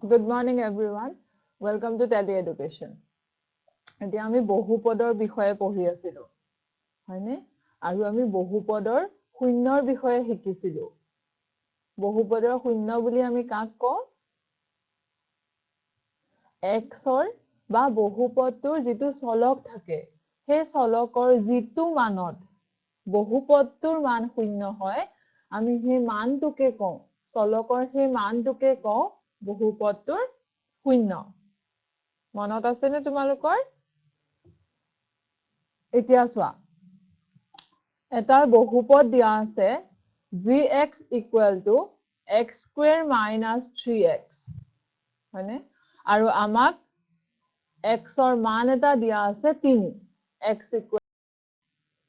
Good morning everyone. Welcome to Tally Education. এতিয়া আমি বহুপদৰ বিষয়ে পঢ়ি আছিলো হয়নে আৰু আমি বহুপদৰ শূন্যৰ বিষয়ে শিকিছিলো বহুপদৰ শূন্য বুলি আমি কাক কওঁ xৰ বা বহুপদটোৰ যিটো চলক থাকে সেই চলকৰ যিটো মানত বহুপদটোৰ মান শূন্য হয় আমি সেই মানটোকে কওঁ চলকৰ সেই মানটোকে কওঁ বহুপদটোৰ শূন্য মনত আছে নে তোমালোকৰ এতিয়া চোৱা এটাৰ বহুপদ দিয়া আছে gx = x² - 3x হয়নে আৰু আমাক xৰ মান এটা দিয়া আছে 3 x =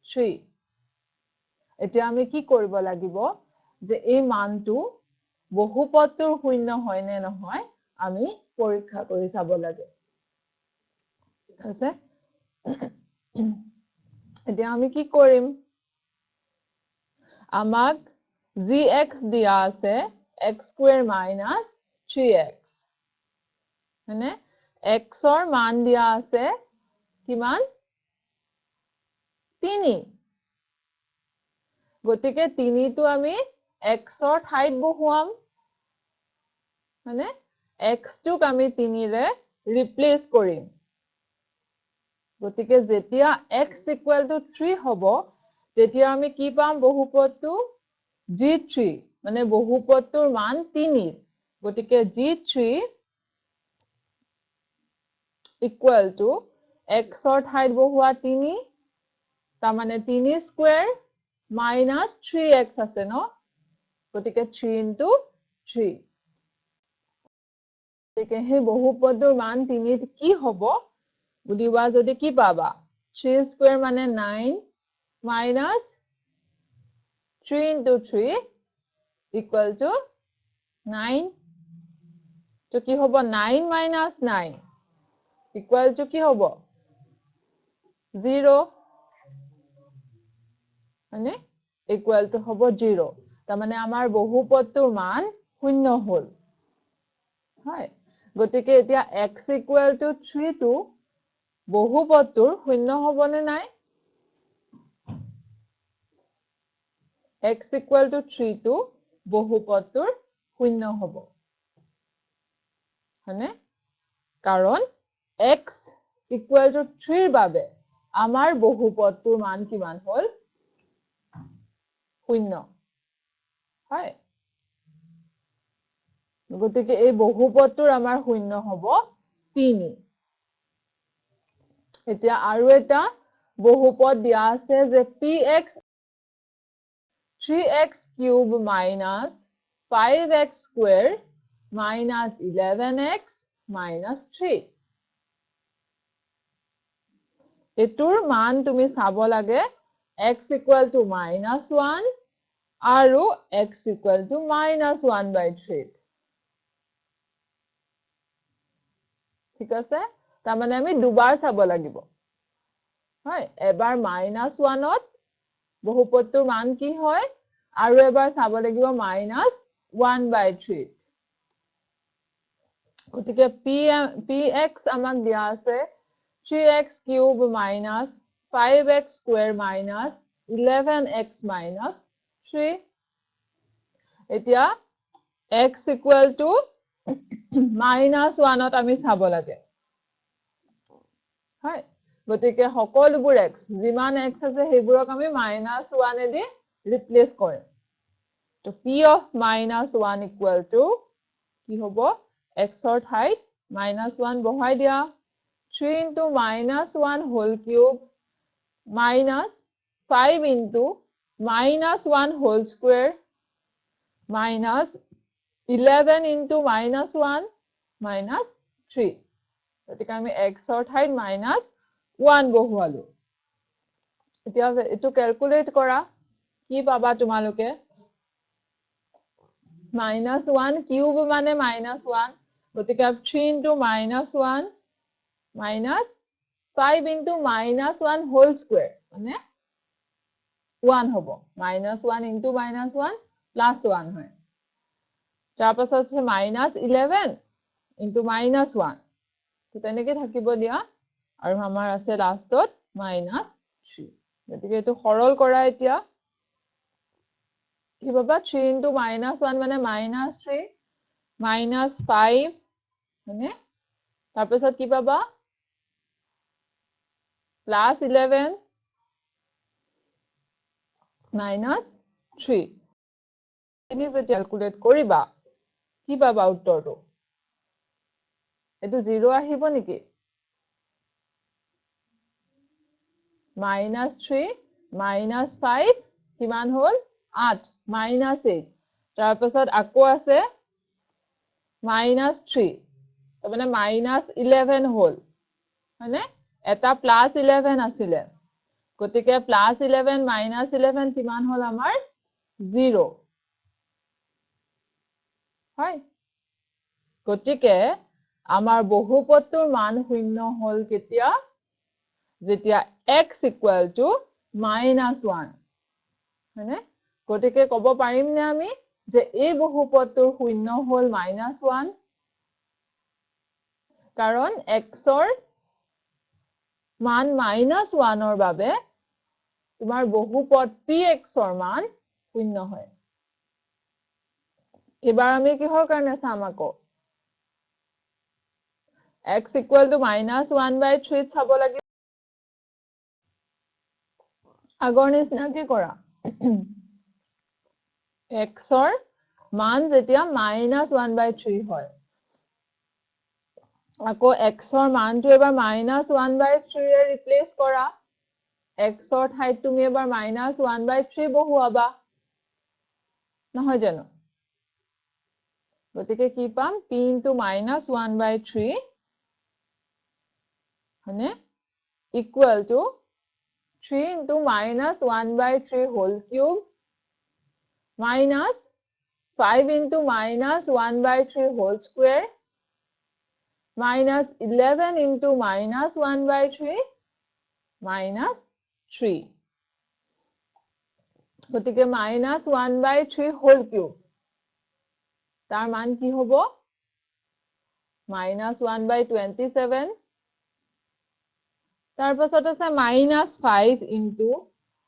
3 এতিয়া আমি কি কৰিব লাগিব যে এই মানটো বহুপদটোৰ শূন্য হয় নে নহয় আমি পৰীক্ষা কৰি চাব লাগে ঠিক আছে এতিয়া আমি কি কৰিম আমাক gx দিয়া আছে x² - 3x হয়নে xৰ মান দিয়া আছে কিমান 3 গতিকে 3 টো আমি xৰ ঠাইত বহুৱাম মানে x টোক আমি 3 ৰে ৰিপ্লেস কৰিম গতিকে যেতিয়া x = 3 হ'ব তেতিয়া আমি কি পাম বহুপদটো g3 মানে বহুপদটোৰ মান 3 গতিকে g3 = xৰ ঠাইত বহুৱা 3 তাৰ মানে 3² - 3x আছে ন গতিকে 3 * 3 গতিকে সেই বহুপদটোৰ মান 3 কি হ'ব বুলিবা যদি কি পাবা 3² মানে 9 minus 3 into 3 equal to 9 তো কি হ'ব 9 minus 9 equal to কি হ'ব 0 মানে equal to হ'ব 0 তাৰ মানে আমাৰ বহুপদটোৰ মান শূন্য হ'ল হয় গতিকে এতিয়া x = 3 টো বহুপদটোৰ শূন্য হ'বনে নাই x = 3 টো বহুপদটোৰ শূন্য হ'ব হয়নে কাৰণ x = 3 বাবে আমাৰ বহুপদটোৰ মান কিমান হ'ল শূন্য হয় গতিকে এই বহুপদটোৰ আমাৰ শূন্য হ'ব 3 এতিয়া আৰু এটা বহুপদ দিয়া আছে যে px 3x³ - 5x² - 11x - 3 এটোৰ মান তুমি চাব লাগে x = -1 আৰু x = -1/3 ঠিক আছে তাৰ মানে আমি দুবাৰ চাব লাগিব হয় এবাৰ -1ত বহুপদটোৰ মান কি হয় আৰু এবাৰ চাব লাগিব -1/3 গতিকে px আমাক দিয়া আছে 3x³ - 5x² - 11x - 3 এতিয়া x = -1ত আমি চাব লাগে হয় গতিকে সকলোবোৰ x যিমান x আছে সেইবোৰক আমি -1 এদি ৰিপ্লেস কৰিম তো p of -1 = কি হ'ব xৰ ঠাইত -1 বহাই দিয়া 3 into -1 whole cube minus 5 into -1 whole square minus 11 into -1 minus 3 গতিকে আমি xৰ ঠাইত -1 বহুৱালো এতিয়া এটো ক্যালকুলেট কৰা কি পাবা তোমালোকে -1³ মানে -1 গতিকে 3 into -1 minus 5 into -1 whole square মানে 1 হ'ব -1 into -1 plus 1 হয় তাৰ পাছত আছে -11 into -1 তো তেনেকে থাকিব দিয়া আৰু আমাৰ আছে লাষ্টত -3 গতিকে এটো সৰল কৰা এতিয়া কি পাবা 3 into -1 মানে -3 -5 মানে তাৰ পিছত কি পাবা +11 -3 তুমি যে ক্যালকুলেট কৰিবা কি পাবা উত্তৰটো এটো 0 আহিব নেকি -3 -5 কিমান হল 8 -8 তাৰ পিছত আকৌ আছে -3 তো মানে -11 হল মানে এটা +11 আছিলে গতিকে +11 -11 কিমান হল আমাৰ 0 হয় গতিকে আমাৰ বহুপদটোৰ মান শূন্য হল কেতিয়া যেতিয়া x = -1 মানে গতিকে কব পাৰিম নে আমি যে এই বহুপদটোৰ শূন্য হল -1 কাৰণ x ৰ মান -1 ৰ বাবে তোমাৰ বহুপদ px ৰ মান শূন্য হয় এবাৰ আমি কিহৰ কাৰণে চাম আকৌ x = -1/3 চাব লাগিব আগৰ নিচিনা কি কৰা x ৰ মান যেতিয়া -1/3 হয় আকৌ x ৰ মানটো এবাৰ -1/3 ৰে ৰিপ্লেস কৰা x ৰ ঠাইত তুমি এবাৰ -1/3 বহুৱাবা নহয় জানো গতিকে কি পাম p * -1/3 মানে equal to 3 * -1/3 whole cube minus 5 * -1/3 whole square minus 11 * -1/3 minus 3 গতিকে -1/3 whole cube তাৰ মান কি হ'ব -1/27 তাৰ পাছত আছে -5 into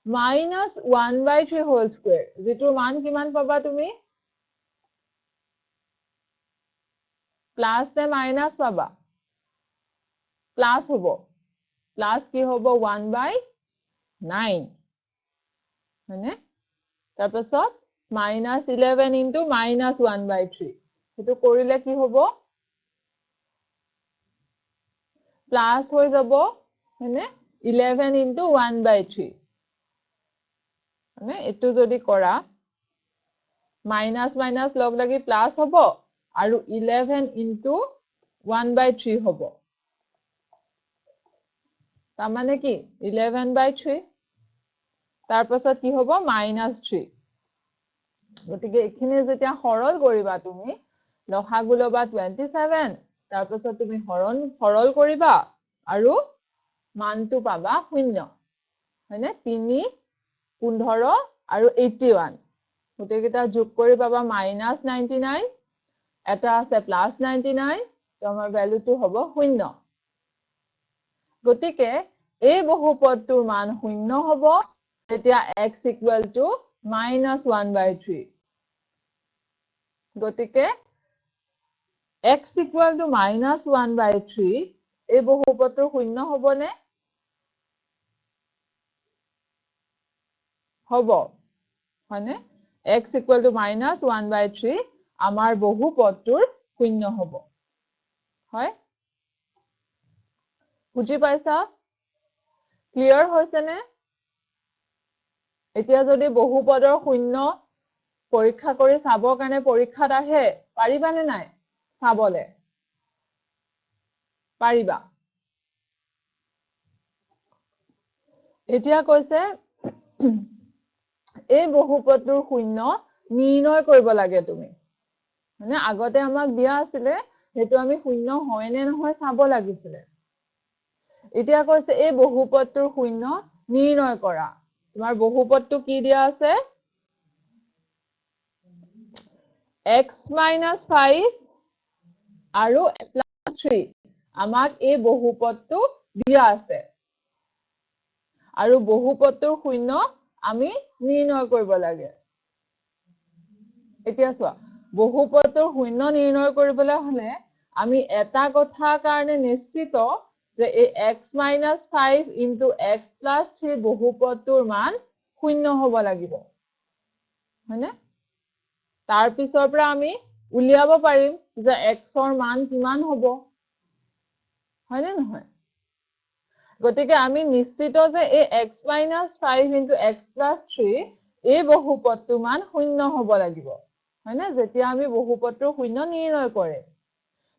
-1/3 whole square যেটোৰ মান কিমান পাবা তুমি প্লাস নে মাইনাস পাবা প্লাস হ'ব প্লাস কি হ'ব 1/9 মানে তাৰ পাছত -11 into -1/3 হেতু কৰিলে কি হ'ব প্লাস হৈ যাব মানে 11 into 1/3 মানে এটো যদি কৰা মাইনাস মাইনাস লগ লাগি প্লাস হ'ব আৰু 11 into 1/3 হ'ব তাৰ মানে কি 11/3 তাৰ পাছত কি হ'ব -3 গতিকে এখিনি যেতিয়া সৰল কৰিবা তুমি লসাগু লবা 27 তাৰ পাছত তুমি সৰল কৰিবা আৰু মানটো পাবা 0 হয়নে 3 15 আৰু 81 গটেকেটা যোগ কৰি পাবা -99 এটা আছে +99 তো আমাৰ ভ্যালুটো হ'ব 0 গতিকে এই বহুপদটোৰ মান 0 হ'ব যেতিয়া x = -1/3 গতিকে x = -1/3 এই বহুপদটোৰ 0 হ'বনে হ'ব হয়নে x = -1/3 আমাৰ বহুপদটোৰ 0 হ'ব হয় বুজি পাইছা ক্লিয়াৰ হৈছে নে এতিয়া যদি বহুপদৰ 0 পৰীক্ষা কৰি চাবৰ কাৰণে পৰীক্ষাত আহে পাৰিবা নে নাই চাবলে পাৰিবা এতিয়া কৈছে এই বহুপদটোৰ 0 নিৰ্ণয় কৰিব লাগে তুমি মানে আগতে আমাক দিয়া আছিলে হেতু আমি 0 হয় নে নহয় চাব লাগিছিলে এতিয়া কৈছে এই বহুপদটোৰ 0 নিৰ্ণয় কৰা তোমাৰ বহুপদটো কি দিয়া আছে x - 5 আৰু x plus 3 আমাক এই বহুপদটো দিয়া আছে আৰু বহুপদটোৰ শূন্য আমি নিৰ্ণয় কৰিব লাগে এতিয়া চোৱা বহুপদটোৰ শূন্য নিৰ্ণয় কৰিবলৈ হলে আমি এটা কথা কাৰণে নিশ্চিত যে এই x minus 5 into x plus 3 বহুপদটোৰ মান শূন্য হ'ব লাগিব হয়নে তাৰ পিছৰ পৰা আমি উলিয়াব পাৰিম যে x ৰ মান কিমান হ'ব হয়নে নহয় গতিকে আমি নিশ্চিত যে এই x minus 5 into x plus 3 এই বহুপদটোৰ মান শূন্য হ'ব লাগিব হয়নে যেতিয়া আমি বহুপদটোৰ শূন্য নিৰ্ণয় কৰে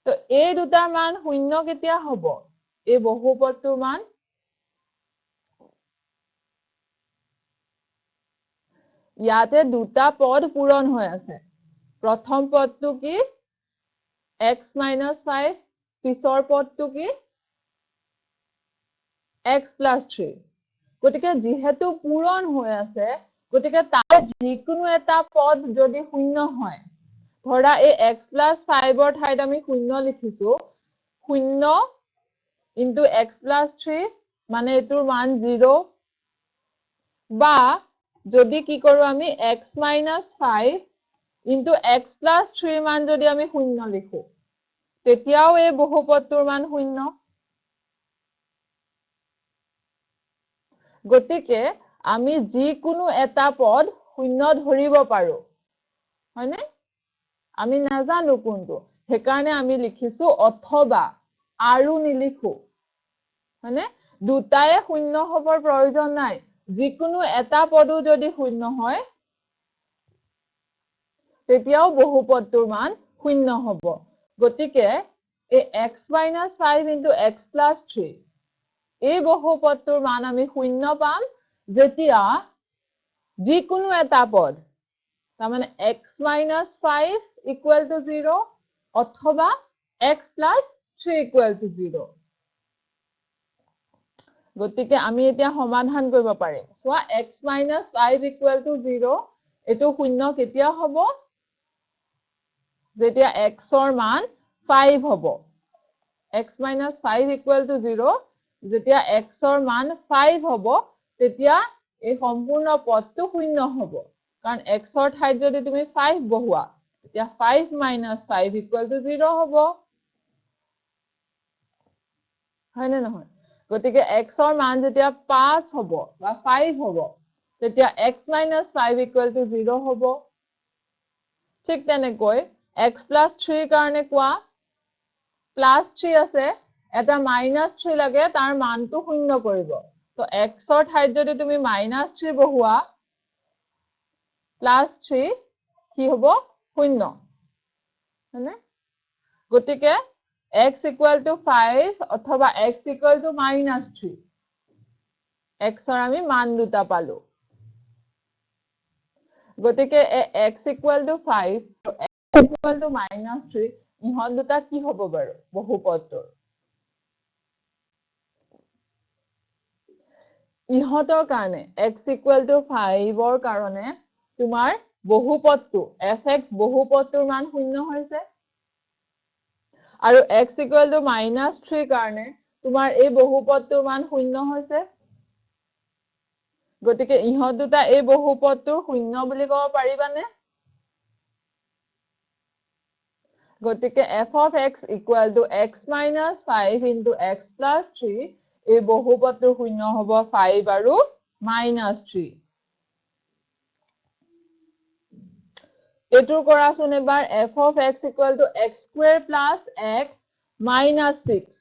তো এই দুটাৰ মান শূন্য কেতিয়া হ'ব এই বহুপদটোৰ মান ইয়াতে দুটা পদ পূৰণ হৈ আছে প্ৰথম পদটো কি x minus 5 পিছৰ পদটো কি x plus 3 গতিকে যিহেতু পূৰণ হৈ আছে গতিকে তাৰ যিকোনো এটা পদ যদি শূন্য হয় ধৰা এই x plus 5 ৰ ঠাইত আমি শূন্য লিখিছো শূন্য into x plus 3 মানে এটোৰ মান 0 বা যদি কি কৰো আমি x minus 5 into x plus 3 মান যদি আমি শূন্য লিখো তেতিয়াও এই বহুপদটোৰ মান শূন্য গতিকে আমি যিকোনো এটা পদ শূন্য ধৰিব পাৰো হয়নে আমি নাজানো কোনটো হেকাৰণে আমি লিখিছো অথবা আৰু নিলিখো হয়নে দুটায়ে শূন্য হবৰ প্ৰয়োজন নাই যিকোনো এটা পদো যদি শূন্য হয় তেতিয়াও বহুপদটোৰ মান শূন্য হ'ব গতিকে এই x minus 5 into x plus 3 এই বহুপদটোৰ মান আমি শূন্য পাম যেতিয়া যিকোনো এটা পদ তাৰ মানে x minus 5 equal to 0 অথবা x plus 3 equal to 0 গতিকে আমি এতিয়া সমাধান কৰিব পাৰিম সোৱা x minus 5 equal to 0 এটো শূন্য কেতিয়া হ'ব যেতিয়া x ৰ মান 5 হ'ব x minus 5 equal to 0 যেতিয়া x ৰ মান 5 হ'ব তেতিয়া এই সম্পূৰ্ণ পদটো শূন্য হ'ব কাৰণ x ৰ ঠাইত যদি তুমি 5 বহোৱা তেতিয়া 5 minus 5 equal to 0 হ'ব হয়নে নহয় গতিকে x ৰ মান যেতিয়া 5 হ'ব বা 5 হ'ব তেতিয়া x minus 5 equal to 0 হ'ব ঠিক তেনেকৈ x plus 3 কাৰণে কোৱা plus 3 আছে এটা minus 3 লাগে তাৰ মানটো শূন্য কৰিব তো x ৰ ঠাইত যদি তুমি minus 3 বহোৱা plus 3 কি হ'ব শূন্য হয়নে গতিকে x equal to 5 অথবা x equal to minus 3 x ৰ আমি মান দুটা পালো গতিকে x equal to 5 x equal to minus 3 ইহত দুটা কি হ'ব বাৰু বহুপদটোৰ ইহতৰ কাৰণে x equal to 5 ৰ কাৰণে তোমাৰ বহুপদটো fx বহুপদটোৰ মান শূন্য হৈছে আৰু x equal to minus 3 কাৰণে তোমাৰ এই বহুপদটোৰ মান শূন্য হৈছে গতিকে ইহত দুটা এই বহুপদটোৰ শূন্য বুলি ক'ব পাৰিবানে গতিকে f of x equal to x minus 5 into x plus 3 এই বহুপদটোৰ শূন্য হ'ব 5 আৰু minus 3 এটোৰ কৰাচোন এবাৰ f of x equal to x square plus x minus 6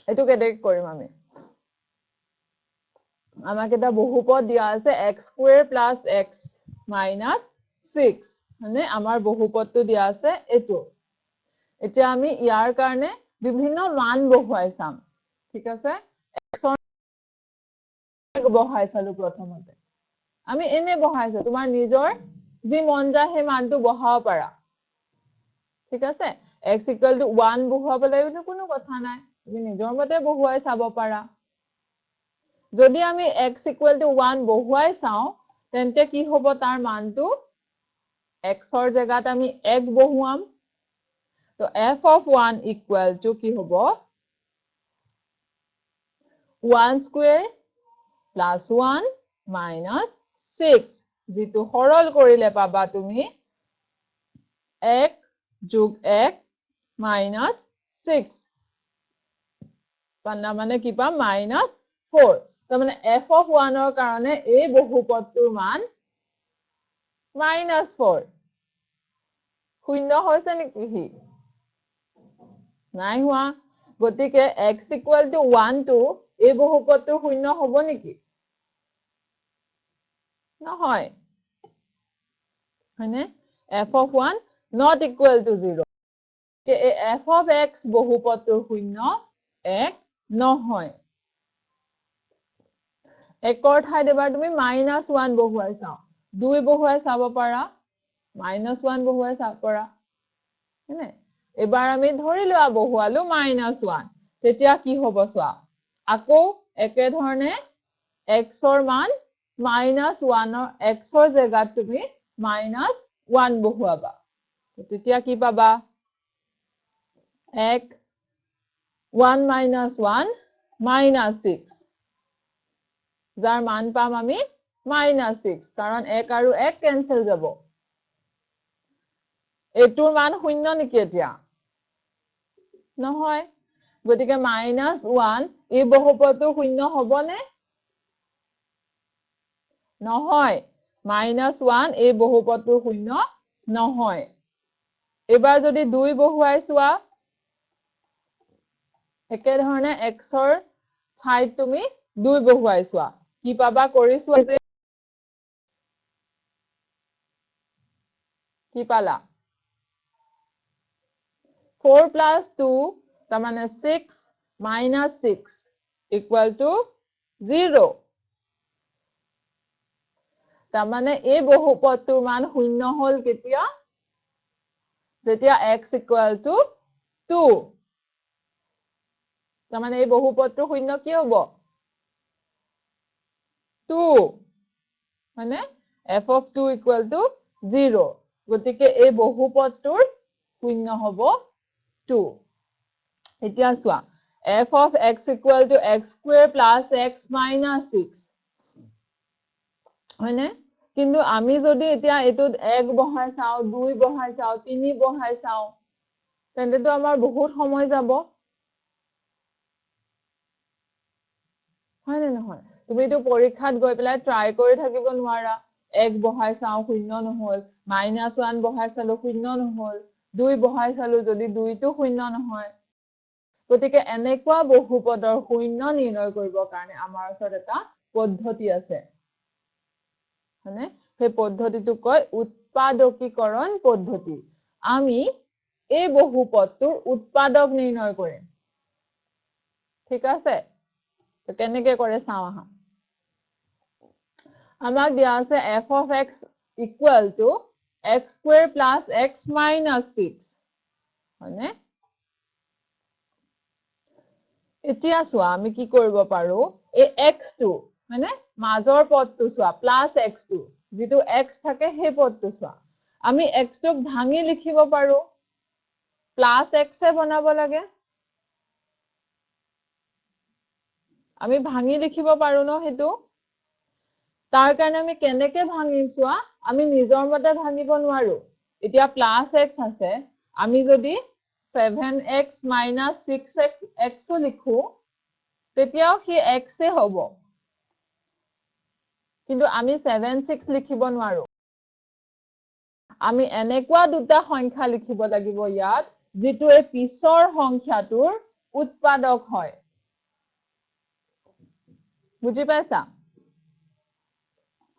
এটো কেনেকৈ কৰিম আমি আমাক এটা বহুপদ দিয়া আছে x square plus x minus 6 মানে আমাৰ বহুপদটো দিয়া আছে এটো এতিয়া আমি ইয়াৰ কাৰণে বিভিন্ন মান বহুৱাই চাম ঠিক আছে x ৰ বহাই চালো প্ৰথমতে আমি এনে বহাইছো তোমাৰ নিজৰ যি মন যায় হে মানটো বহাব পাৰা ঠিক আছে x equal to 1 বহাবলৈ কোনো কথা নাই তুমি নিজৰ মতে বহুৱাই চাব পাৰা যদি আমি x equal to 1 বহুৱাই চাও তেন্তে কি হ'ব তাৰ মানটো x ৰ জায়গাত আমি 1 বহুৱাম তো f of 1 equal to কি হব 1 square plus 1 minus 6 যেটো সৰল কৰিলে পাবা তুমি 1 যোগ 1 minus 6 পানা মানে কি পাম minus 4 তাৰ মানে f of 1 ৰ কাৰণে এই বহুপদটোৰ মান minus 4 শূন্য হৈছে নেকি হি নাই হোৱা গতিকে x equal to 1 to এই বহুপদটোৰ শূন্য হ'ব নেকি নহয় হয়নে f of 1 not equal to 0 K f of x বহুপদটোৰ শূন্য 1 নহয় একৰ ঠাইত এবাৰ তুমি -1 বহুৱাই চাও 2 বহুৱাই চাব পাৰা -1 বহুৱাই চাব পাৰা হয়নে এবাৰ আমি ধৰি লোৱা বহুৱালো -1 তেতিয়া কি হ'ব চোৱা আকৌ একে ধৰণে x ৰ মান -1 ৰ x ৰ জায়গাত তুমি -1 বহুৱাবা তেতিয়া কি পাবা 1 1 -1 -6 যাৰ মান পাম আমি -6 কাৰণ 1 আৰু 1 কেনসেল যাব এটোৰ মান শূন্য নেকি এতিয়া নহয় গতিকে -1 এই বহুপদটোৰ শূন্য হ'বনে নহয় -1 এই বহুপদটোৰ শূন্য নহয় এবাৰ যদি 2 বহুৱাই চোৱা একে ধৰণে x ৰ ঠাইত তুমি 2 বহুৱাই চোৱা কি পাবা কৰি চোৱা যে কি পালা 4 plus 2 তাৰ মানে 6 minus 6 equal to 0 তাৰ মানে এই বহুপদটোৰ মান শূন্য হ'ল কেতিয়া যেতিয়া x equal to 2 তাৰ মানে এই বহুপদটোৰ শূন্য কি হ'ব 2 মানে f of 2 equal to 0 গতিকে এই বহুপদটোৰ শূন্য হ'ব 2 এতিয়া চোৱা f of x equal to x square plus x minus 6 হয়নে কিন্তু আমি যদি এতিয়া এটোত 1 বহাই চাও 2 বহাই চাও 3 বহাই চাও তেন্তে তো আমাৰ বহুত সময় যাব হয়নে নহয় তুমি তো পৰীক্ষাত গৈ পেলাই ট্ৰাই কৰি থাকিব নোৱাৰা 1 বহাই চাও শূন্য নহল -1 বহাই চালো শূন্য নহল 2 বহাই চালো যদি 2 তো শূন্য নহয় গতিকে এনেকুৱা বহুপদৰ শূন্য নিৰ্ণয় কৰিবৰ কাৰণে আমাৰ ওচৰত এটা পদ্ধতি আছে হয়নে সেই পদ্ধতিটো কয় উৎপাদকীকৰণ পদ্ধতি আমি এই বহুপদটোৰ উৎপাদক নিৰ্ণয় কৰিম ঠিক আছে তো কেনেকৈ কৰে চাও আহা আমাক দিয়া আছে f of x equal to x square plus x minus 6 হয়নে এতিয়া চোৱা আমি কি কৰিব পাৰো এই x2 হয়নে মাজৰ পদটো চোৱা প্লাস x2 যেটো x থাকে সেই পদটো চোৱা আমি x2ক ভাঙি লিখিব পাৰো প্লাস x এ বনাব লাগে আমি ভাঙি লিখিব পাৰো ন হেতু তাৰ কাৰণে আমি কেনেকৈ ভাঙিম চোৱা আমি নিজৰ মতে ভাঙিব নোৱাৰো এতিয়া প্লাস x আছে আমি যদি 7x minus 6x লিখো তেতিয়াও কি x এ হ'ব কিন্তু আমি 7 6 লিখিব নোৱাৰো আমি এনেকুৱা দুটা সংখ্যা লিখিব লাগিব ইয়াত যেটো এই পিছৰ সংখ্যাটোৰ উৎপাদক হয় বুজি পাইছা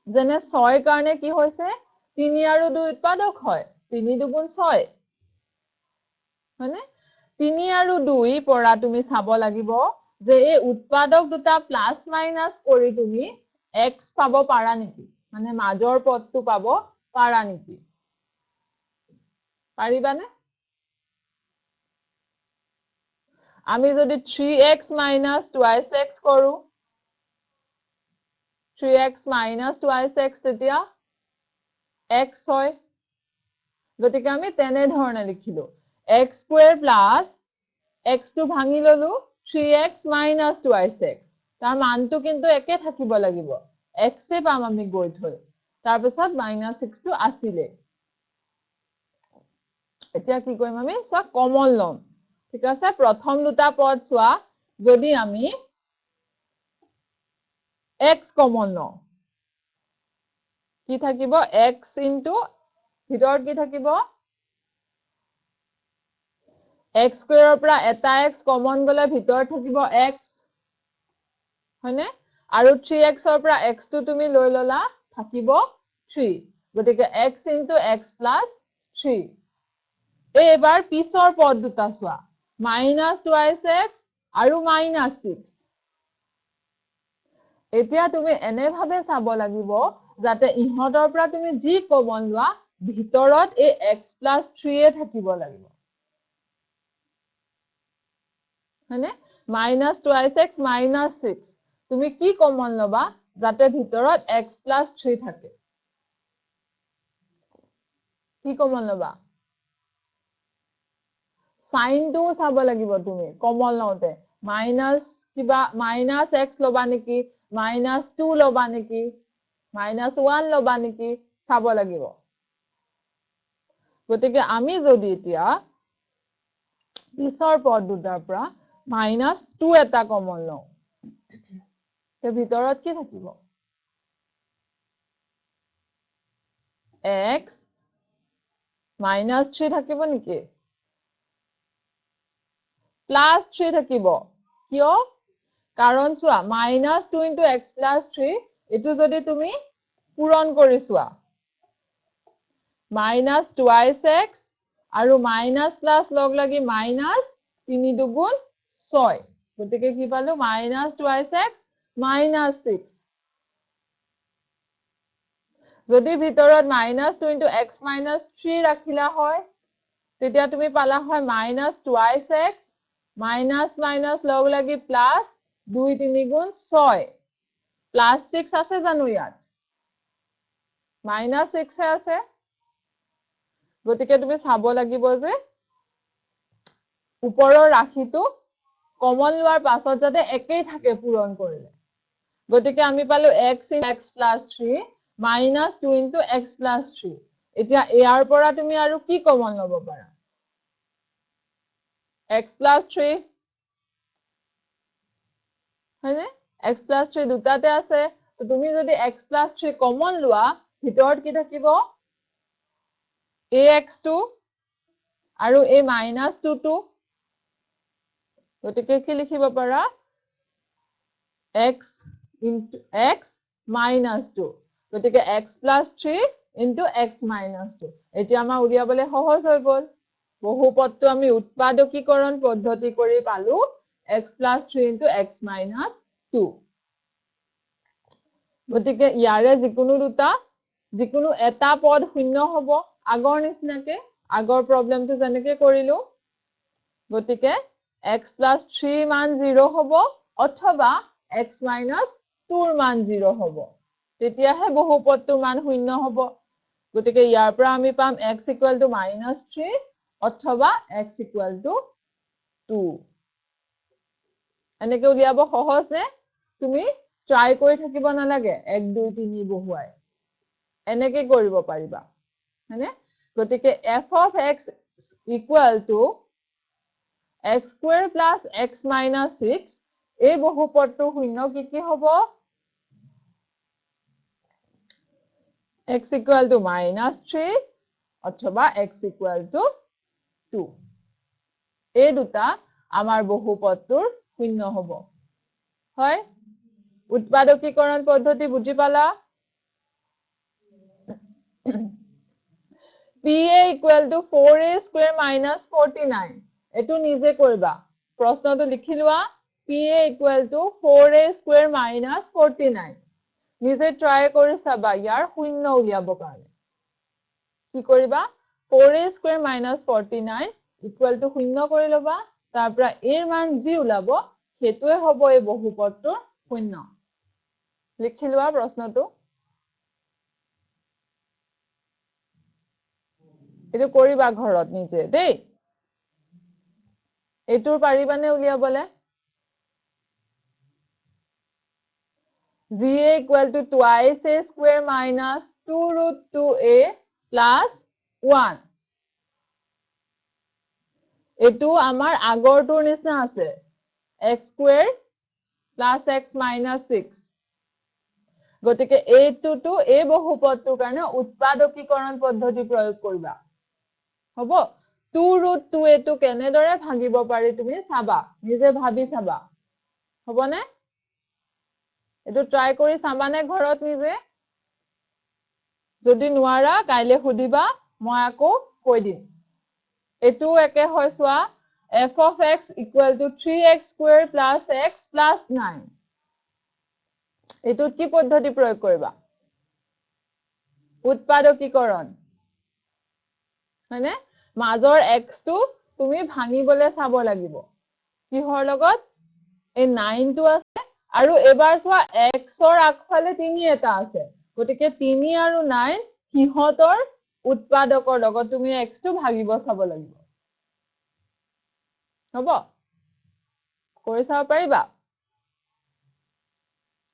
যেনে 6 কাৰণে কি হৈছে 3 আৰু 2 উৎপাদক হয় 3 দুগুণ 6 হয়নে 3 আৰু 2 পৰা তুমি চাব লাগিব যে এই উৎপাদক দুটা প্লাস মাইনাস কৰি তুমি x পাব পাৰা নেকি মানে মাজৰ পদটো পাব পাৰা নেকি পাৰিবানে আমি যদি 3x minus twice x কৰো 3x minus twice x তেতিয়া x হয় গতিকে আমি তেনে ধৰণে লিখিলো x square plus x টো ভাঙি ললো 3x minus 2x তাৰ মানটো কিন্তু একে থাকিব লাগিব x এ পাম আমি গৈ থৈ তাৰ পিছত -6 টো আছিলে এতিয়া কি কৰিম আমি সব কমন লম ঠিক আছে প্ৰথম দুটা পদ চোৱা যদি আমি x কমন লওঁ কি থাকিব x into ভিতৰত কি থাকিব x square পৰা এটা x কমন গলে ভিতৰত থাকিব x হয়নে আৰু 3x পৰা x টো তুমি লৈ ললা থাকিব 3 গতিকে x into x plus 3 এবাৰ পিছৰ পদ দুটা চোৱা -2x আৰু -6 এতিয়া তুমি এনে ভাবে চাব লাগিব যাতে ইহঁতৰ পৰা তুমি যি কমন লোৱা ভিতৰত এই x plus 3 এ থাকিব লাগিব হয়নে -2x -6 তুমি কি কমন লবা যাতে ভিতৰত x plus 3 থাকে কি কমন লবা সাইন টো চাব লাগিব তুমি কমন লওঁতে মাইনাস কিবা -x লবা নেকি -2 লবা নেকি -1 লবা নেকি চাব লাগিব গতিকে আমি যদি এতিয়া পিছৰ পদ দুটাৰ পৰা -2 এটা কমন লওঁ তে ভিতৰত কি থাকিব x -3 থাকিব নেকি +3 থাকিব কিয় কাৰণ চোৱা -2 into x plus 3 এটো যদি তুমি পূৰণ কৰি চোৱা -2x আৰু মাইনাস প্লাস লগ লাগি -3 দুগুণ 6 গতিকে কি পালো -2x -6 যদি ভিতৰত -2 into x minus 3 ৰাখিলা হয় তেতিয়া তুমি পালা হয় -2x মাইনাস লগ লাগি প্লাস 2 3 গুণ 6 +6 আছে জানো ইয়াত -6 আছে গতিকে তুমি চাব লাগিব যে ওপৰৰ ৰাশিটো কমন লোৱাৰ পাছত যাতে একেই থাকে পূৰণ কৰিলে গতিকে আমি পালো x plus 3 -2 into x plus 3 এতিয়া ইয়াৰ পৰা তুমি আৰু কি কমন লব পাৰা x plus 3 হয়নে x plus 3 দুটাতে আছে তো তুমি যদি x plus 3 কমন লোৱা ভিতৰত কি থাকিব ax2 আৰু a -2 টো গতিকে কি লিখিব পাৰা x into x -2 গতিকে x plus 3 into x -2 এতিয়া আমাৰ উলিয়াবলে সহজ হৈ গল বহুপদটো আমি উৎপাদকীকৰণ পদ্ধতি কৰি পালো x plus 3 into x -2 গতিকে ইয়াৰে যিকোনো এটা পদ শূন্য হ'ব আগৰ নিচিনাকে আগৰ প্ৰবলেমটো যেনেকে কৰিলো গতিকে x plus 3 মান 0 হ'ব অথবা x minus 2 মান 0 হ'ব তেতিয়াহে বহুপদটোৰ মান শূন্য হ'ব গতিকে ইয়াৰ পৰা আমি পাম x equal to -3 অথবা x equal to 2 এনেকে উলিয়াব সহজ নে তুমি ট্রাই কৰি থাকিব নালাগে 1 2 3 বহুৱাই এনেকে কৰিব পাৰিবা হয়নে গতিকে f of x equal to x square plus x minus 6 এই বহুপদটো শূন্য কি হ'ব x equal to -3 অথবা x equal to 2 এই দুটা আমাৰ বহুপদটোৰ শূন্য হ'ব হয় উৎপাদকীকৰণ পদ্ধতি বুজি পালা PA equal to 4a square minus 49 এটো নিজে কৰিবা প্ৰশ্নটো লিখি লোৱা PA equal to 4a square minus 49 নিজে ট্ৰাই কৰি চাবা ইয়াৰ শূন্য উলিয়াব কাৰণে কি কৰিবা 4a square minus 49 equal to শূন্য কৰি লবা তাৰ পৰা এৰ মান যি উলাব হেতুৱে হ'ব এই বহুপদটোৰ শূন্য লিখি লোৱা প্ৰশ্নটো এটো কৰিবা ঘৰত নিজে দেই এইটোৰ পাৰিবানে উলিয়াবলে g equal to twice a square minus 2 root 2a plus 1 এইটো আমাৰ আগৰটোৰ নিচিনা আছে x square plus x minus 6 গতিকে এইটোটো এই বহুপদটোৰ কাৰণে উৎপাদকীকৰণ পদ্ধতি প্ৰয়োগ কৰিবা হ'ব 2 root 2a টো কেনেদৰে ভাগিব পাৰি তুমি চাবা নিজে ভাবি চাবা হ'বনে এটো ট্ৰাই কৰি চাবানে ঘৰত নিজে যদি নোৱাৰা কাইলে খুদিবা মই আকৌ কৈ দিম এটো একে হয় সোৱা f of x equal to 3x square plus x plus 9 এটোত কি পদ্ধতি প্ৰয়োগ কৰিবা উৎপাদকীকৰণ মানে মাজৰ x টো তুমি ভাঙিবলে চাব লাগিব কিহৰ লগত এই 9 টো আছে আৰু এবাৰ সোৱা x ৰ আগফালে 3 এটা আছে গতিকে 3 আৰু 9 কিহতৰ উৎপাদকৰ লগত তুমি x টো ভাগিব চাব লাগিব হ'ব কৰি চাব পাৰিবা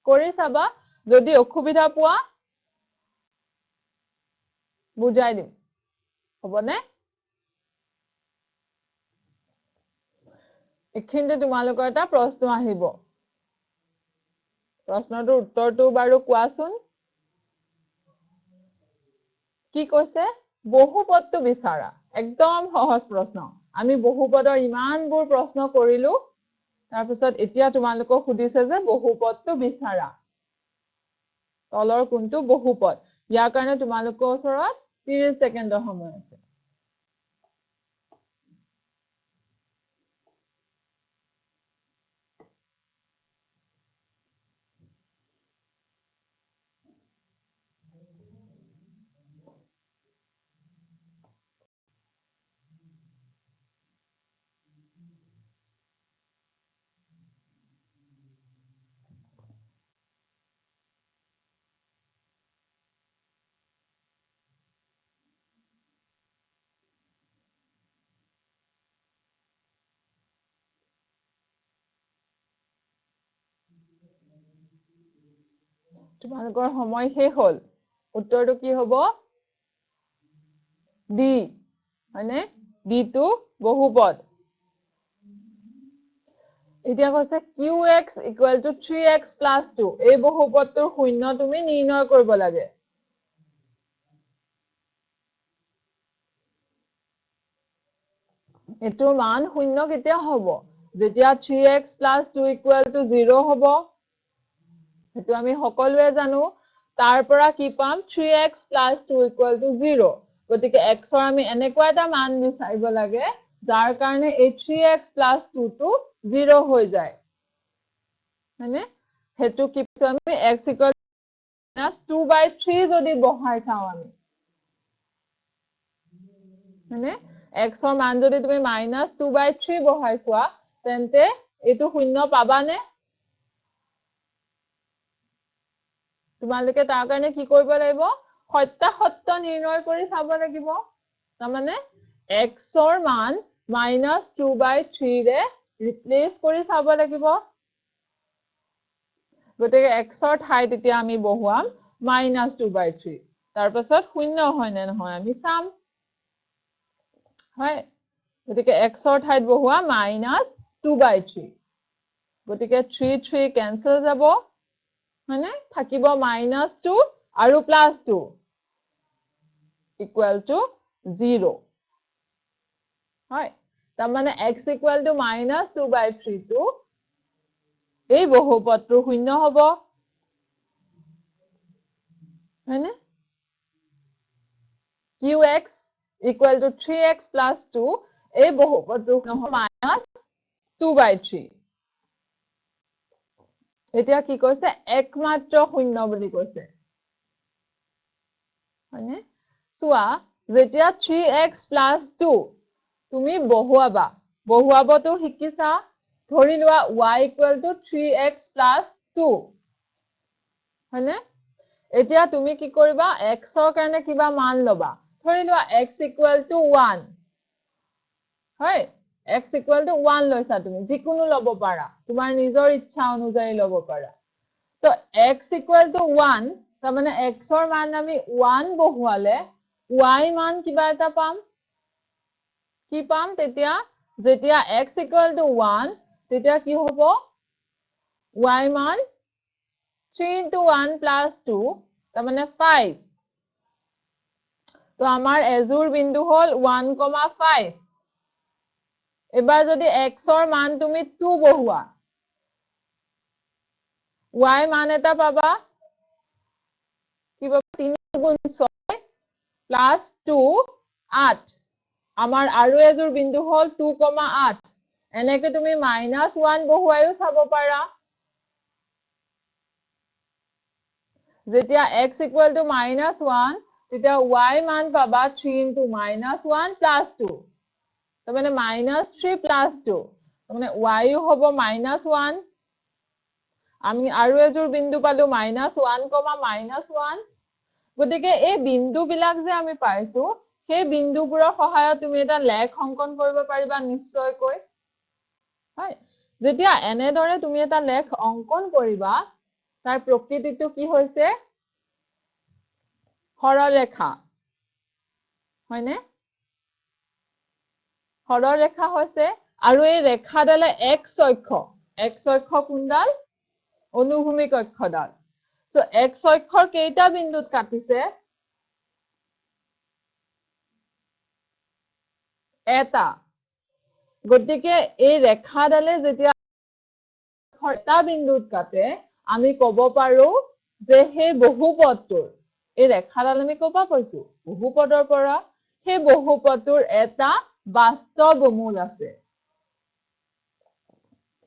কৰি চাবা যদি অসুবিধা পোৱা বুজাই দিম হ'বনে এখিনতে তোমালোকৰ এটা প্ৰশ্ন আহিব প্ৰশ্নটোৰ উত্তৰটো বাৰু কোৱাচোন কি কৈছে বহুপদটো বিচাৰা একদম সহজ প্ৰশ্ন আমি বহুপদৰ ইমানবোৰ প্ৰশ্ন কৰিলো তাৰ পিছত এতিয়া তোমালোকক সুধিছে যে বহুপদটো বিচাৰা তলৰ কোনটো বহুপদ ইয়াৰ কাৰণে তোমালোকৰ ওচৰত 30 সেকেন্ডৰ সময় আছে তোমালোকৰ সময় শেষ হ'ল উত্তৰটো কি হ'ব ডি মানে ডি টু বহুপদ এতিয়া কৈছে qx equal to 3x plus 2 এই বহুপদটোৰ শূন্য তুমি নিৰ্ণয় কৰিব লাগে এটোৰ মান শূন্য কেতিয়া হ'ব যেতিয়া 3x plus 2 equal to 0 হ'ব এটো আমি সকলোৱে জানো তাৰ পৰা কি পাম 3x plus 2 equal to 0 গতিকে x ৰ আমি এনেকুৱা এটা মান বিচাৰিব লাগে যাৰ কাৰণে এই 3x plus 2 টো 0 হৈ যায় মানে হেতু কি আমি x equal minus 2/3 যদি বহাই চাও আমি মানে x ৰ মান যদি তুমি minus 2/3 বহাই চোৱা তেন্তে এটো শূন্য পাবানে তোমালোকে তাৰ কাৰণে কি কৰিব লাগিব সত্যাসত্য নিৰ্ণয় কৰি চাব লাগিব তাৰ মানে x ৰ মান -2/3 ৰে ৰিপ্লেস কৰি চাব লাগিব গতিকে x ৰ ঠাইত এতিয়া আমি বহুৱাম -2/3 তাৰ পাছত শূন্য হয় নে নহয় আমি চাম হয় গতিকে x ৰ ঠাইত বহুৱা -2/3 গতিকে 3 3 কেনসেল যাব মানে থাকিব -2 আৰু +2 equal to 0 হয় তাৰ মানে x equal to -2/3 টো এই বহুপদটোৰ শূন্য হ'ব হয়নে qx equal to 3x plus 2 এই বহুপদটোৰ শূন্য -2/3 এতিয়া কি কৈছে একমাত্ৰ শূন্য বুলি কৈছে হয়নে সোৱা যেতিয়া 3x plus 2 তুমি বহুৱাবটো শিকিছা ধৰি লোৱা y equal to 3x plus 2 হয়নে এতিয়া তুমি কি কৰিবা x ৰ কাৰণে কিবা মান লবা ধৰি লোৱা x equal to 1 হয় x equal to 1 লৈছা তুমি যিকোনো লব পাৰা তোমাৰ নিজৰ ইচ্ছা অনুযায়ী লব পাৰা তো x equal to 1 তাৰ মানে x ৰ মান আমি 1 বহুৱালে y মান কিবা এটা পাম কি পাম তেতিয়া যেতিয়া x equal to 1 তেতিয়া কি হ'ব y মান 3 into 1 plus 2 তাৰ মানে 5 তো আমাৰ এজুৰ বিন্দু হল 1,5 এবাৰ যদি x ৰ মান তুমি 2 বহুৱা y মান এটা পাবা কি পাবা 3 গুণ 6 plus 2 8 আমাৰ আৰু এজুৰ বিন্দু হল 2,8 এনেকে তুমি -1 বহুৱাইও চাব পাৰা যেতিয়া x equal to -1 তেতিয়া y মান পাবা 3 into -1 plus 2 তাৰ মানে -3 plus 2 তাৰ মানে y ও হ'ব -1 আমি আৰু এজুৰ বিন্দু পালো -1, -1 গতিকে এই বিন্দু বিলাক যে আমি পাইছো সেই বিন্দুবোৰৰ সহায়ত তুমি এটা লেখ অংকন কৰিব পাৰিবা নিশ্চয়কৈ হয় যেতিয়া এনেদৰে তুমি এটা লেখ অংকন কৰিবা তাৰ প্ৰকৃতিটো কি হৈছে সৰলৰেখা হয়নে সৰলৰেখা হৈছে আৰু এই ৰেখাডালে x অক্ষ কোনডাল অনুভূমিক অক্ষডাল সো x অক্ষৰ কেইটা বিন্দুত কাটিছে এটা গতিকে এই ৰেখাডালে যেতিয়া এটা বিন্দুত কাটে আমি কব পাৰো যে সেই বহুপদটোৰ এই ৰেখাডাল আমি কবা পাইছো বহুপদৰ পৰা সেই বহুপদটোৰ এটা বাস্তৱ মূল আছে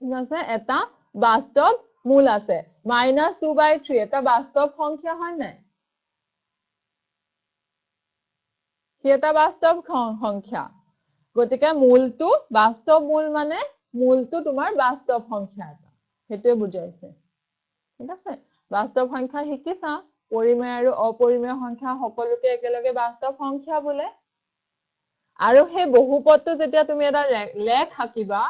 ঠিক আছে এটা বাস্তৱ মূল আছে -2/3 এটা বাস্তৱ সংখ্যা হয় নাই কি এটা বাস্তৱ সংখ্যা গতিকে মূলটো বাস্তৱ মূল মানে মূলটো তোমাৰ বাস্তৱ সংখ্যা এটা হেতুৱে বুজাইছে ঠিক আছে বাস্তৱ সংখ্যা শিকিছা পৰিমেয় আৰু অপৰিমেয় সংখ্যা সকলোকে একেলগে বাস্তৱ সংখ্যা বোলে আৰু সেই বহুপদটো যেতিয়া তুমি এটা লেখ আঁকিবা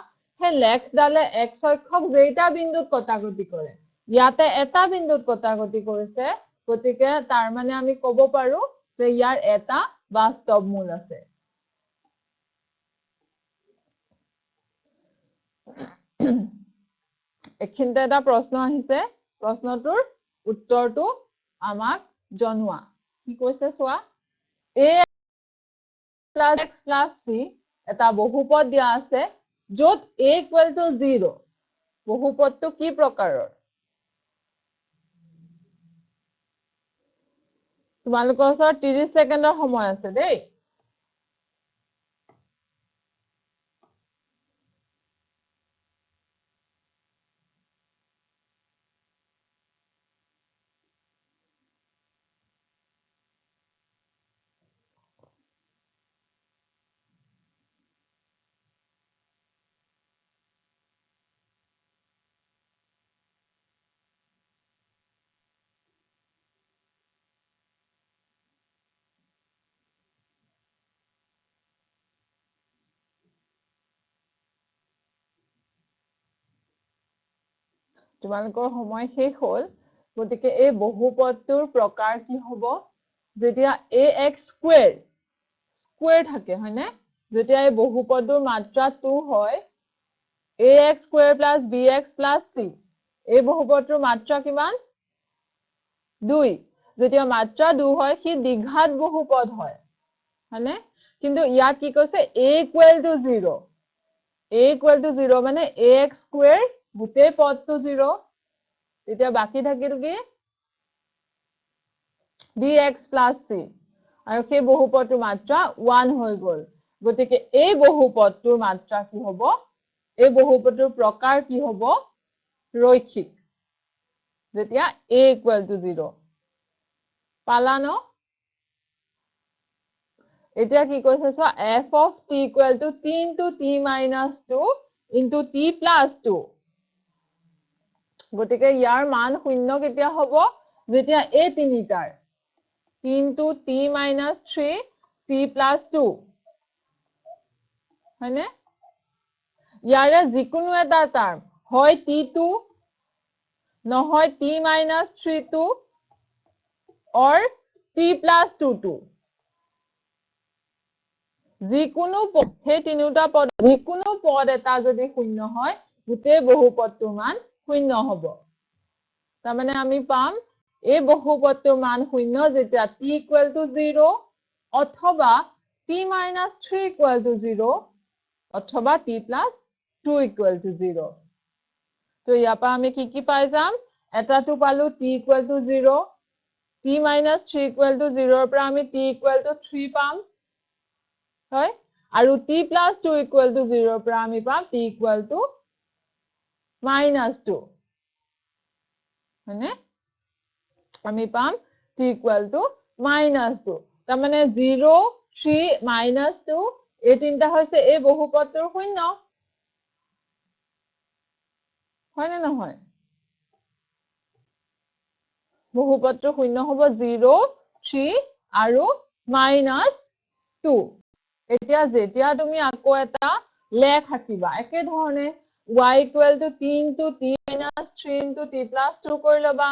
সেই লেখডালে x অক্ষক যেইটা বিন্দুত কটাকটি কৰে ইয়াতে এটা বিন্দুত কটাকটি কৰিছে গতিকে তাৰ মানে আমি কব পাৰো যে ইয়াৰ এটা বাস্তৱ মূল আছে এখিনতে এটা প্ৰশ্ন আহিছে প্ৰশ্নটোৰ উত্তৰটো আমাক জনোৱা কি কৈছে চোৱা a plus x plus c এটা বহুপদ দিয়া আছে যত a equal to 0 বহুপদটো কি প্ৰকাৰৰ তোমালোকৰ ওচৰত 30 সেকেন্ডৰ সময় আছে দেই তোমালোকৰ সময় শেষ হল গতিকে এই বহুপদটোৰ প্ৰকাৰ কি হ'ব যেতিয়া ax স্কয়াৰ থাকে হয়নে যেতিয়া এই বহুপদটোৰ মাত্ৰা 2 হয় ax square plus bx plus c এই বহুপদটোৰ মাত্ৰা কিমান 2 যেতিয়া মাত্ৰা 2 হয় কি দ্বিঘাত বহুপদ হয় হয়নে কিন্তু ইয়াত কি কৈছে a equal to 0 a equal to 0 মানে ax স্কয়াৰ গোটেই পদটো 0 তেতিয়া বাকি থাকিল কি bx plus c আৰু সেই বহুপদটোৰ মাত্ৰা 1 হৈ গল গতিকে এই বহুপদটোৰ মাত্ৰা কি হ'ব এই বহুপদটোৰ প্ৰকাৰ কি হ'ব ৰৈখিক যেতিয়া a equal to 0 পালা ন এতিয়া কি কৈছে চোৱা f of t equal to t into t minus 2 into t plus 2 গতিকে ইয়াৰ মান শূন্য কেতিয়া হ'ব যেতিয়া a তিনিটাৰ t into t minus 3 t plus 2 হয়নে ইয়াৰে যিকোনো এটা টাৰ্ম হয় t2 নহয় t minus 3 or t plus 2 যিকোনো সেই তিনিটা পদ যিকোনো পদ এটা যদি শূন্য হয় গোটেই বহুপদটোৰ মান শূন্য হ'ব তাৰমানে আমি পাম এই বহুপদটোৰ মান শূন্য যেতিয়া t equal to 0 অথবা t minus 3 equal to 0 অথবা t plus 2 equal to 0 তো ইয়াৰ পৰা আমি কি পাই যাম এটাটো পালো t equal to 0 t minus 3 equal to 0 পৰা আমি t equal to 3 পাম হয় আৰু t plus 2 equal to 0 পৰা আমি পাম t equal to minus 2 হয়নে আমি পাম t equal to minus 2 তাৰমানে 0 3 minus 2 এই তিনটা হৈছে এই বহুপদটোৰ শূন্য হয় নে নহয় বহুপদটোৰ শূন্য হ'ব 0 3 আৰু minus 2 এতিয়া যেতিয়া তুমি আকৌ এটা লেখ আঁকিবা একে ধৰণে y equal to t into t minus 3 into t plus 2 কৰি লবা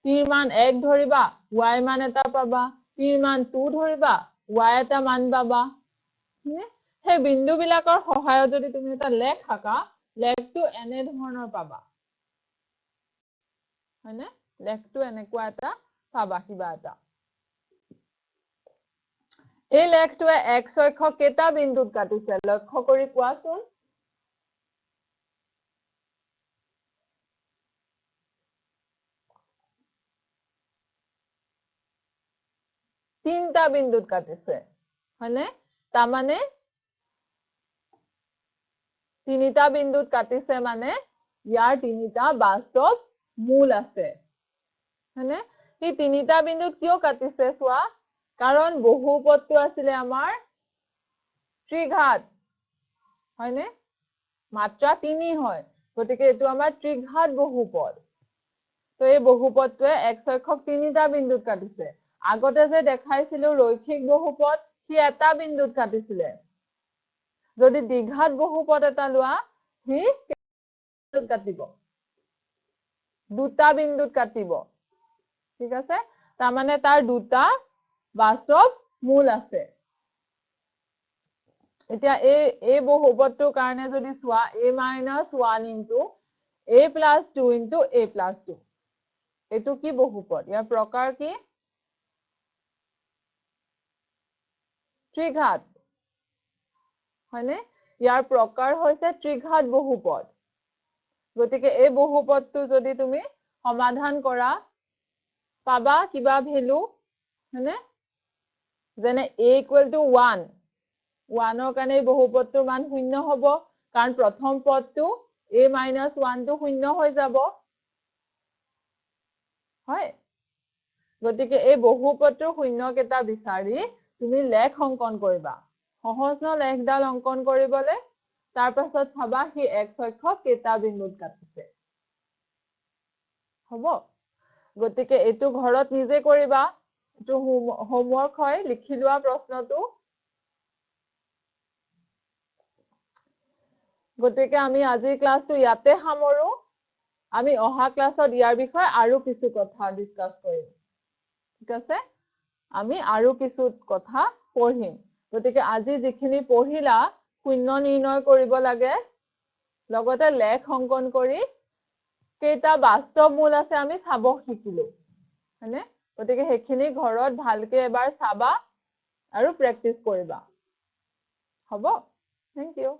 t ৰ মান 1 ধৰিবা y মান এটা পাবা t ৰ মান 2 ধৰিবা y এটা মান পাবা সেই বিন্দুবিলাকৰ সহায়ত যদি তুমি এটা লেখ আঁকা লেখটো এনে ধৰণৰ পাবা হয়নে লেখটো এনেকুৱা এটা পাবা কিবা এটা এই লেখটোৱে x অক্ষ কেইটা বিন্দুত কাটিছে লক্ষ্য কৰি কোৱাচোন তিনটা বিন্দুত কাটিছে হয়নে তাৰমানে তিনিটা বিন্দুত কাটিছে মানে ইয়াৰ তিনিটা বাস্তৱ মূল আছে হয়নে এই তিনিটা বিন্দুত কিয় কাটিছে চোৱা কাৰণ বহুপদটো আছিলে আমাৰ ত্ৰিঘাত হয়নে মাত্ৰা 3 হয় গতিকে এটো আমাৰ ত্ৰিঘাত বহুপদ তো এই বহুপদটোৱে x অক্ষক তিনিটা বিন্দুত কাটিছে আগতে যে দেখাইছিলো ৰৈখিক বহুপদ সি এটা বিন্দুত কাটিছিলে যদি দ্বিঘাত বহুপদ এটা লোৱা সি বিন্দুত কাটিব দুটা বিন্দুত কাটিব ঠিক আছে তাৰমানে তাৰ দুটা বাস্তৱ মূল আছে এতিয়া এই বহুপদটোৰ কাৰণে যদি চোৱা a minus 1 into a plus 2 into a plus 2 এটো কি বহুপদ ইয়াৰ প্ৰকাৰ কি ত্ৰিঘাত হয়নে ইয়াৰ প্ৰকাৰ হৈছে ত্ৰিঘাত বহুপদ গতিকে এই বহুপদটো যদি তুমি সমাধান কৰা পাবা কিবা ভ্যালু হয়নে যেনে a equal to 1 1 ৰ কাৰণে বহুপদটোৰ মান শূন্য হ'ব কাৰণ প্ৰথম পদটো a minus 1 টো শূন্য হৈ যাব হয় গতিকে এই বহুপদটোৰ শূন্য কেটা বিচাৰি তুমি লেখ অঙ্কন কৰিবা সহজ ন লেখডাল অঙ্কন কৰিবলে তাৰ পাছত চাবা কি x অক্ষ কেটা বিন্দুত কাটিছে হ'ব গতিকে এটো ঘৰত নিজে কৰিবা এটো হোমৱৰ্ক হয় লিখি লোৱা প্ৰশ্নটো গতিকে আমি আজিৰ ক্লাসটো ইয়াতে সামৰো আমি অহা ক্লাসত ইয়াৰ বিষয়ে আৰু কিছু কথা ডিসকাস কৰিম ঠিক আছে আমি আৰু কিছু কথা পঢ়িম গতিকে আজি যিখিনি পঢ়িলা শূন্য নিৰ্ণয় কৰিব লাগে লগতে লেখ অঙ্কন কৰি কেইটা বাস্তৱ মূল আছে আমি চাব শিকিলো হয়নে গতিকে হেখিনি ঘৰত ভালকে এবাৰ চাবা আৰু প্ৰেক্টিস কৰিবা হ'ব থ্যাংক ইউ